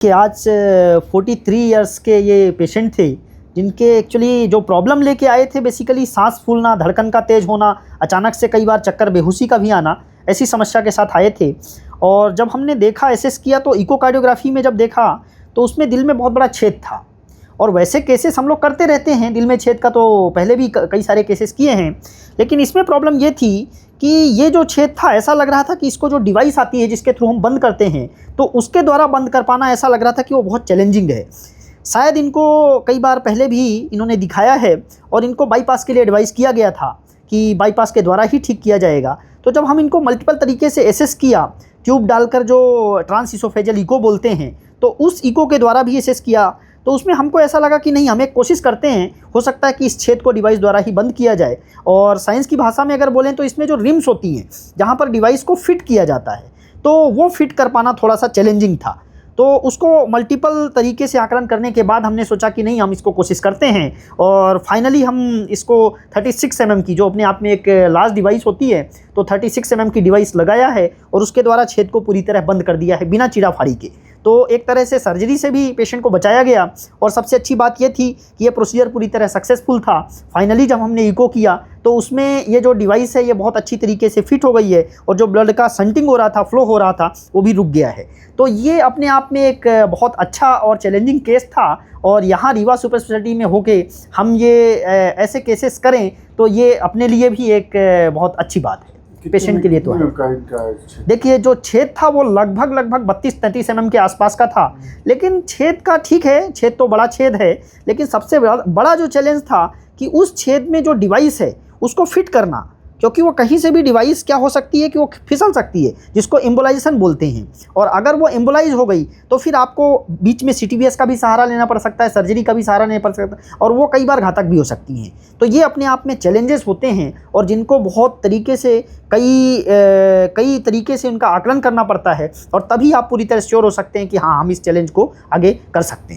कि आज 43 इयर्स के ये पेशेंट थे जिनके एक्चुअली जो प्रॉब्लम लेके आए थे बेसिकली सांस फूलना, धड़कन का तेज़ होना, अचानक से कई बार चक्कर, बेहोशी का भी आना, ऐसी समस्या के साथ आए थे। और जब हमने देखा, एसेस किया तो इकोकार्डियोग्राफी में जब देखा तो उसमें दिल में बहुत बड़ा छेद था। और वैसे केसेस हम लोग करते रहते हैं दिल में छेद का, तो पहले भी कई सारे केसेस किए हैं, लेकिन इसमें प्रॉब्लम ये थी कि ये जो छेद था ऐसा लग रहा था कि इसको जो डिवाइस आती है जिसके थ्रू हम बंद करते हैं तो उसके द्वारा बंद कर पाना ऐसा लग रहा था कि वो बहुत चैलेंजिंग है। शायद इनको कई बार पहले भी इन्होंने दिखाया है और इनको बाईपास के लिए एडवाइस किया गया था कि बाईपास के द्वारा ही ठीक किया जाएगा। तो जब हम इनको मल्टीपल तरीके से एसेस किया, ट्यूब डालकर जो ट्रांसइसोफेजियल इको बोलते हैं, तो उस इको के द्वारा भी एसेस किया, तो उसमें हमको ऐसा लगा कि नहीं, हम एक कोशिश करते हैं, हो सकता है कि इस छेद को डिवाइस द्वारा ही बंद किया जाए। और साइंस की भाषा में अगर बोलें तो इसमें जो रिम्स होती हैं जहाँ पर डिवाइस को फिट किया जाता है, तो वो फिट कर पाना थोड़ा सा चैलेंजिंग था। तो उसको मल्टीपल तरीके से आकलन करने के बाद हमने सोचा कि नहीं, हम इसको कोशिश करते हैं। और फाइनली हम इसको 36 mm की, जो अपने आप में एक लार्ज डिवाइस होती है, तो 36 mm की डिवाइस लगाया है और उसके द्वारा छेद को पूरी तरह बंद कर दिया है बिना चीरा फाड़ी के। तो एक तरह से सर्जरी से भी पेशेंट को बचाया गया। और सबसे अच्छी बात ये थी कि ये प्रोसीजर पूरी तरह सक्सेसफुल था। फाइनली जब हमने इको किया तो उसमें ये जो डिवाइस है ये बहुत अच्छी तरीके से फिट हो गई है और जो ब्लड का संटिंग हो रहा था, फ्लो हो रहा था, वो भी रुक गया है। तो ये अपने आप में एक बहुत अच्छा और चैलेंजिंग केस था। और यहाँ रीवा सुपर स्पेशलिटी में होके हम ये ऐसे केसेस करें तो ये अपने लिए भी एक बहुत अच्छी बात है, पेशेंट के लिए तो है। देखिए, जो छेद था वो लगभग 32-33 mm के आसपास का था। लेकिन छेद का ठीक है, छेद तो बड़ा छेद है, लेकिन सबसे बड़ा जो चैलेंज था कि उस छेद में जो डिवाइस है उसको फिट करना, क्योंकि वो कहीं से भी डिवाइस क्या हो सकती है कि वो फिसल सकती है, जिसको एम्बोलाइजेशन बोलते हैं। और अगर वो एम्बोलाइज हो गई तो फिर आपको बीच में CTVS का भी सहारा लेना पड़ सकता है, सर्जरी का भी सहारा लेना पड़ सकता है, और वो कई बार घातक भी हो सकती हैं। तो ये अपने आप में चैलेंजेस होते हैं और जिनको बहुत तरीके से कई तरीके से उनका आकलन करना पड़ता है, और तभी आप पूरी तरह श्योर हो सकते हैं कि हाँ, हम इस चैलेंज को आगे कर सकते हैं।